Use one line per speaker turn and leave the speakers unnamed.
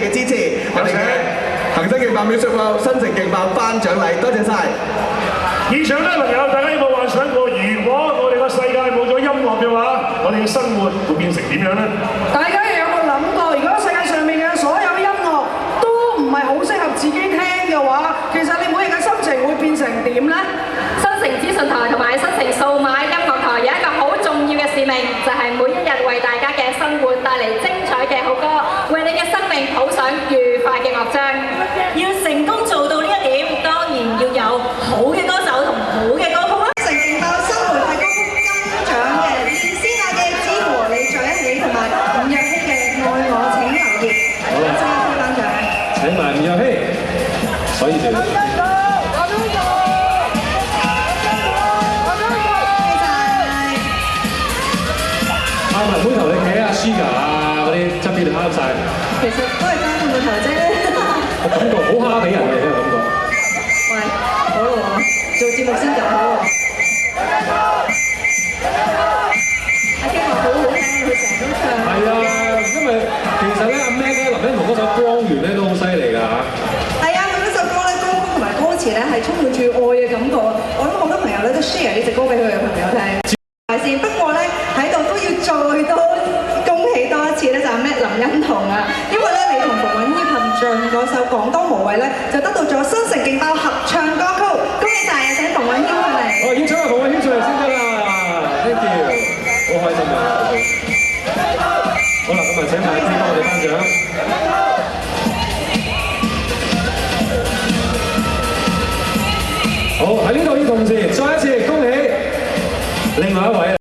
嘅支持，我哋嘅恒生勁爆 Music World 新城勁爆頒獎禮，多謝晒！
現場咧，朋友，大家有冇幻想過，如果我哋個世界冇咗音樂嘅話，我哋嘅生活會變成點樣咧？
大家有冇諗過，如果世界上面嘅所有音樂都唔係好適合自己聽嘅話，其實你每日嘅心情會變成點咧？
新城資訊台同埋新城數碼音樂台有一個好重要嘅使命，就係每一日為大家嘅生活帶嚟精彩嘅好歌，為你嘅生命譜上愉快嘅樂章。
要成功做到呢一點，當然要有好嘅歌手同好嘅歌曲啦。
新城勁爆新媒體歌曲金獎嘅連詩雅嘅《只和你在一起》同埋吳若希嘅《愛我請留意》，即刻頒獎。
請埋吳若希，所以就。阿文妹頭你企阿 Sugar 啊嗰啲側邊就啱晒。
其實都係爭半個頭啫。
我感覺好蝦俾人嘅呢個感覺。
喂，好咯喎，做節目先就好喎。阿 K 話好好聽，佢成日都唱。
係啊，因為其實咧阿 Mac 咧林欣彤嗰首《光源》咧都好犀利㗎嚇。
係啊，佢嗰首歌咧，歌曲同埋歌詞咧係充滿住愛嘅感覺。我諗好多朋友咧都 share 呢隻歌俾佢嘅朋友聽。先不過咧喺度都要再多恭喜多一次咧，就係 Mac 林欣彤啊，因為咧你同馮允謙合唱嗰首《廣東無畏》咧，就得到咗新城勁爆合唱歌曲，恭喜晒啊！請馮允謙上嚟。
哦，要請阿馮允謙上嚟先得啦 ，thank you， 好開心啊！好啦，咁啊請埋啲幫我哋頒獎。好，喺呢度要同時再一次恭喜另外一位。